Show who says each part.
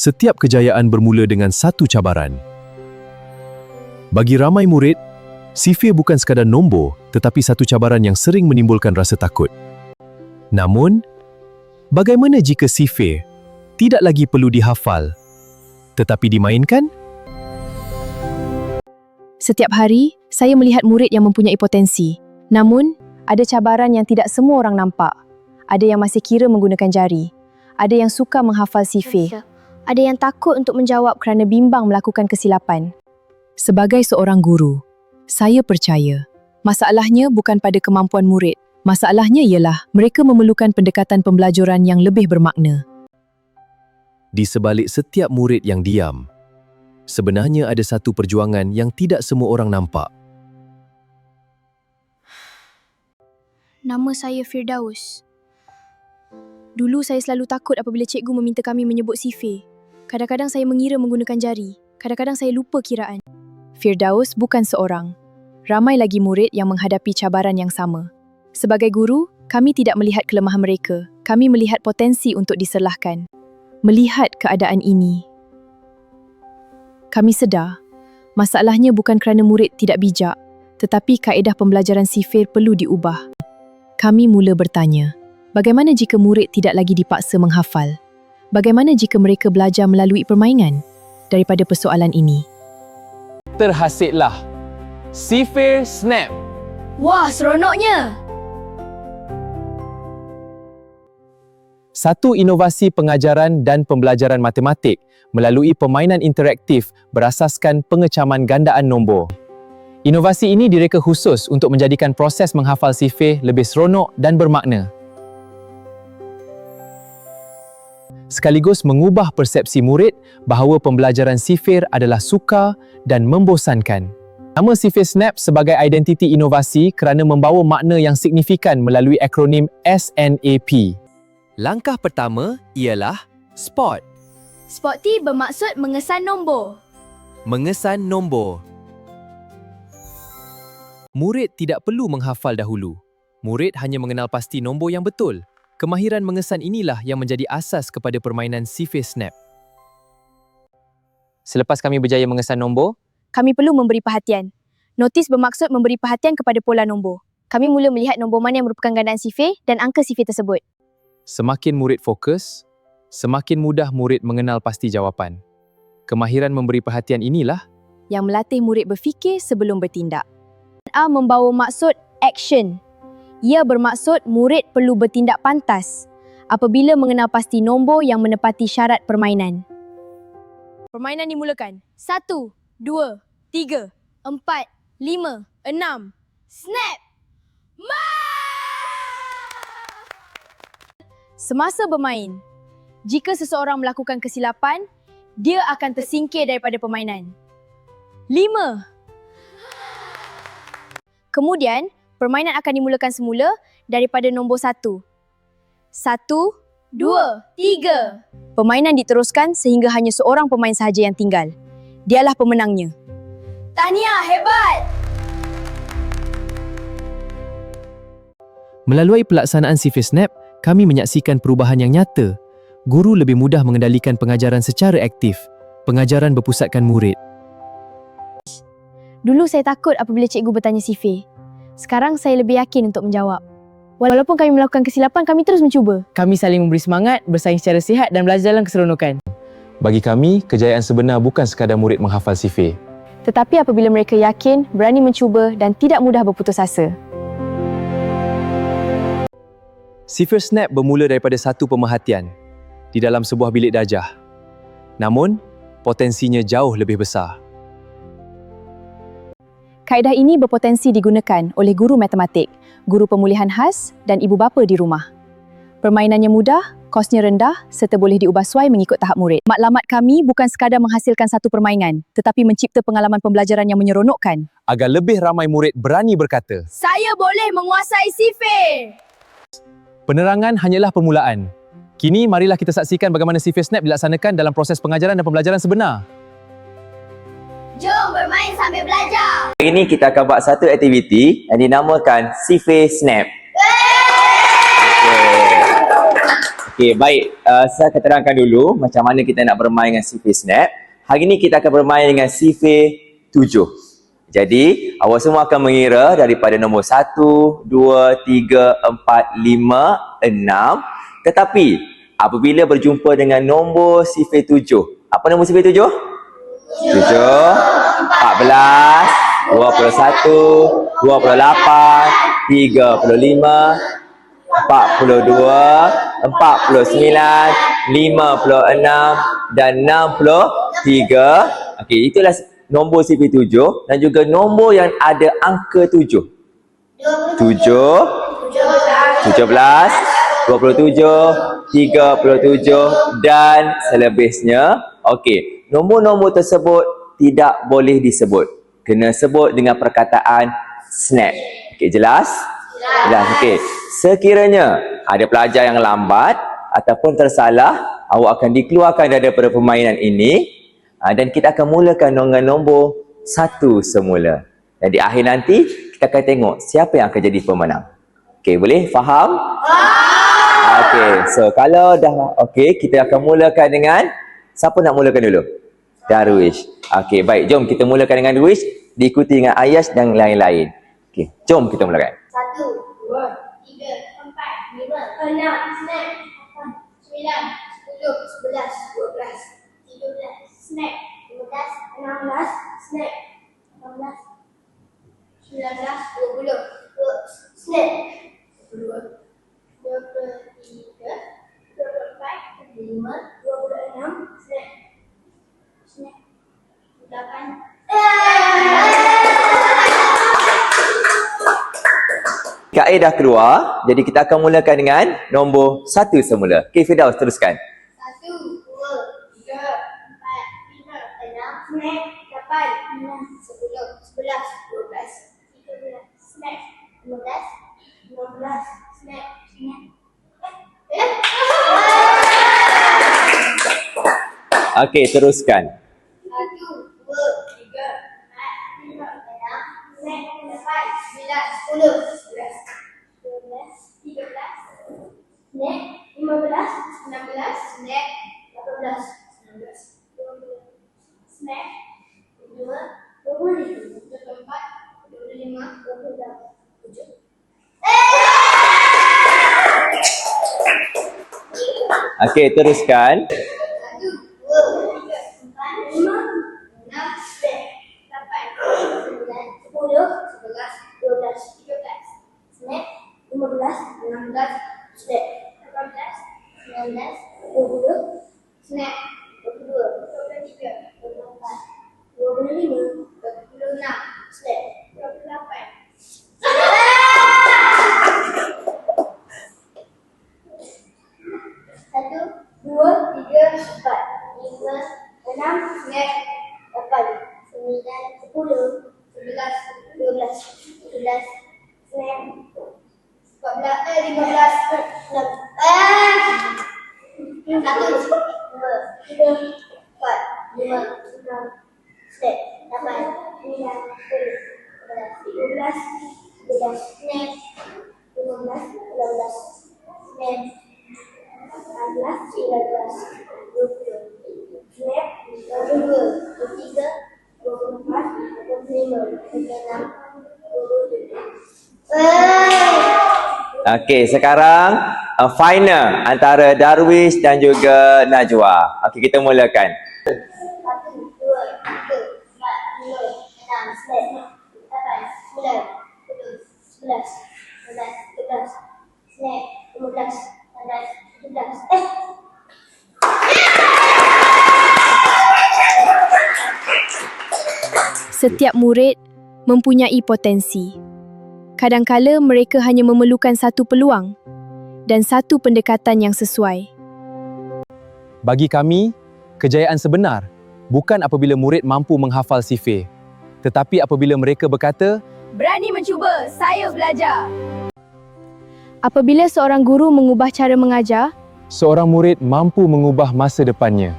Speaker 1: Setiap kejayaan bermula dengan satu cabaran. Bagi ramai murid, sifir bukan sekadar nombor tetapi satu cabaran yang sering menimbulkan rasa takut. Namun, bagaimana jika sifir tidak lagi perlu dihafal tetapi dimainkan?
Speaker 2: Setiap hari, saya melihat murid yang mempunyai potensi. Namun, ada cabaran yang tidak semua orang nampak. Ada yang masih kira menggunakan jari. Ada yang suka menghafal sifir. Ada yang takut untuk menjawab kerana bimbang melakukan kesilapan. Sebagai seorang guru, saya percaya masalahnya bukan pada kemampuan murid. Masalahnya ialah mereka memerlukan pendekatan pembelajaran yang lebih bermakna.
Speaker 1: Di sebalik setiap murid yang diam, sebenarnya ada satu perjuangan yang tidak semua orang nampak.
Speaker 2: Nama saya Firdaus. Dulu saya selalu takut apabila cikgu meminta kami menyebut sifir. Kadang-kadang saya mengira menggunakan jari. Kadang-kadang saya lupa kiraan. Firdaus bukan seorang. Ramai lagi murid yang menghadapi cabaran yang sama. Sebagai guru, kami tidak melihat kelemahan mereka. Kami melihat potensi untuk diserlahkan. Melihat keadaan ini, kami sedar, masalahnya bukan kerana murid tidak bijak, tetapi kaedah pembelajaran sifir perlu diubah. Kami mula bertanya, bagaimana jika murid tidak lagi dipaksa menghafal? Bagaimana jika mereka belajar melalui permainan? Daripada persoalan ini,
Speaker 3: terhasillah Sifir Snap.
Speaker 2: wah, seronoknya!
Speaker 3: Satu inovasi pengajaran dan pembelajaran matematik melalui permainan interaktif berasaskan pengecaman gandaan nombor. Inovasi ini direka khusus untuk menjadikan proses menghafal sifir lebih seronok dan bermakna. Sekaligus mengubah persepsi murid bahawa pembelajaran sifir adalah sukar dan membosankan. Nama Sifir Snap sebagai identiti inovasi kerana membawa makna yang signifikan melalui akronim SNAP.
Speaker 4: Langkah pertama ialah Spot.
Speaker 2: Spot T bermaksud mengesan nombor.
Speaker 4: Mengesan nombor. Murid tidak perlu menghafal dahulu. Murid hanya mengenal pasti nombor yang betul. Kemahiran mengesan inilah yang menjadi asas kepada permainan Sifir Snap.
Speaker 3: Selepas kami berjaya mengesan nombor,
Speaker 2: Kami perlu memberi perhatian. Notis bermaksud memberi perhatian kepada pola nombor. Kami mula melihat nombor mana yang merupakan gandaan sifir dan angka sifir tersebut.
Speaker 3: semakin murid fokus, semakin mudah murid mengenal pasti jawapan. Kemahiran memberi perhatian inilah
Speaker 2: Yang melatih murid berfikir sebelum bertindak. A membawa maksud action. Ia bermaksud murid perlu bertindak pantas apabila mengenal pasti nombor yang menepati syarat permainan. Permainan dimulakan. 1, 2, 3, 4, 5, 6. Snap! Semasa bermain, jika seseorang melakukan kesilapan, dia akan tersingkir daripada permainan. 5. Kemudian, permainan akan dimulakan semula daripada nombor 1. 1, 2, 3. Permainan diteruskan sehingga hanya seorang pemain sahaja yang tinggal. Dialah pemenangnya. Tahniah, hebat!
Speaker 1: Melalui pelaksanaan Sifir Snap, kami menyaksikan perubahan yang nyata. Guru lebih mudah mengendalikan pengajaran secara aktif. Pengajaran berpusatkan murid.
Speaker 2: Dulu saya takut apabila cikgu bertanya sifir. Sekarang saya lebih yakin untuk menjawab. Walaupun kami melakukan kesilapan, kami terus mencuba.
Speaker 5: Kami saling memberi semangat, bersaing secara sihat dan belajar dalam keseronokan.
Speaker 3: bagi kami, kejayaan sebenar bukan sekadar murid menghafal sifir.
Speaker 2: Tetapi apabila mereka yakin, berani mencuba dan tidak mudah berputus asa.
Speaker 3: Sifir Snap bermula daripada satu pemerhatian di dalam sebuah bilik darjah. Namun, potensinya jauh lebih besar.
Speaker 2: Kaedah ini berpotensi digunakan oleh guru matematik, guru pemulihan khas dan ibu bapa di rumah. Permainannya mudah, kosnya rendah serta boleh diubah sesuai mengikut tahap murid. Matlamat kami bukan sekadar menghasilkan satu permainan, tetapi mencipta pengalaman pembelajaran yang menyeronokkan.
Speaker 3: Agar lebih ramai murid berani berkata,
Speaker 2: Saya boleh menguasai sifir!
Speaker 3: penerangan hanyalah permulaan. Kini, marilah kita saksikan bagaimana Sifir Snap dilaksanakan dalam proses pengajaran dan pembelajaran sebenar.
Speaker 6: Jom bermain sambil belajar.
Speaker 7: Hari ini kita akan buat satu aktiviti yang dinamakan Sifir Snap. Okey, baik. Saya akan terangkan dulu macam mana kita nak bermain dengan Sife Snap. Hari ni kita akan bermain dengan Sife 7. Jadi, awak semua akan mengira daripada nombor 1, 2, 3, 4, 5, 6. Tetapi, apabila berjumpa dengan nombor Sife 7. Apa nombor Sife 7? 7, 14, 21, 28, 35, 42, 49, 56 dan 63. Okey, itulah nombor Sife 7 dan juga nombor yang ada angka 7. 7, 17, 27, 37 dan selebihnya. Okey, nombor-nombor tersebut tidak boleh disebut. Kena sebut dengan perkataan snap. Okey, jelas? Jelas. Okey. Sekiranya ada pelajar yang lambat ataupun tersalah, awak akan dikeluarkan daripada permainan ini dan kita akan mulakan dengan nombor 1 semula. Dan di akhir nanti, kita akan tengok siapa yang akan jadi pemenang. Okey, boleh? Faham? Okey, so kalau dah okey, kita akan mulakan dengan siapa nak mulakan dulu? Darwish. Okey, baik. Jom kita mulakan dengan Darwish, diikuti dengan Ayash dan lain-lain. Okey, jom kita mulakan.
Speaker 6: 1, 2, 3, 4, 5, 6, snap. 8, 9, 10, 11, 12, 13, snap. 15, 16, snap. 18, 19, 20, snap. 22, 23, 24, 25, 26, snap. Snap. 8.
Speaker 7: Kak A dah keluar, jadi kita akan mulakan dengan nombor 1 semula. Okey, Firdaus, teruskan.
Speaker 6: 1, 2, 3, 4, 5, 6, snap. 8, 9, 10, 11, 12, 13, snap. 15, 16, snap.
Speaker 7: Okey, teruskan.
Speaker 6: 1, 2, 3, 4, 5, 6, snap. 8, 9, 10, 11, 12, 13, snap. 15, 16, snap. 18, 19, 20, snap. 22, 23, 24, 25, 26, 27.
Speaker 7: Okey, teruskan.
Speaker 6: 1, 2, 3, 4, 5, 6, snap. 8, 9, 10, 11, 12, 13, snap. 15, 16, snap. 18, 19, 20, snap. 22, 23, 24, 25, 26, snap. 28. Satu, dua, tiga, empat, lima, enam, snap. 8, 9, 10, 11, 12, 13, snap. 15, 16. 1, 2, 3, 4, 5, 6, snap. 8, 9, 10, 11, 12, snap. 15, 16, snap. 18, 19, 20, snap. 22, 23, 24, 25, 26, 27.
Speaker 7: Okey, sekarang final antara Darwish dan juga Najwa. Okey, kita mulakan.
Speaker 6: 1, 2, 3, 4, 5, 6, snap. 8, 9, 10, 11, 12, 13, snap. 15, 16, 17.
Speaker 2: Setiap murid mempunyai potensi. Kadangkala mereka hanya memerlukan satu peluang dan satu pendekatan yang sesuai.
Speaker 3: Bagi kami, kejayaan sebenar bukan apabila murid mampu menghafal Sife, tetapi apabila mereka berkata,
Speaker 2: Berani mencuba, saya belajar. Apabila seorang guru mengubah cara mengajar,
Speaker 3: seorang murid mampu mengubah masa depannya.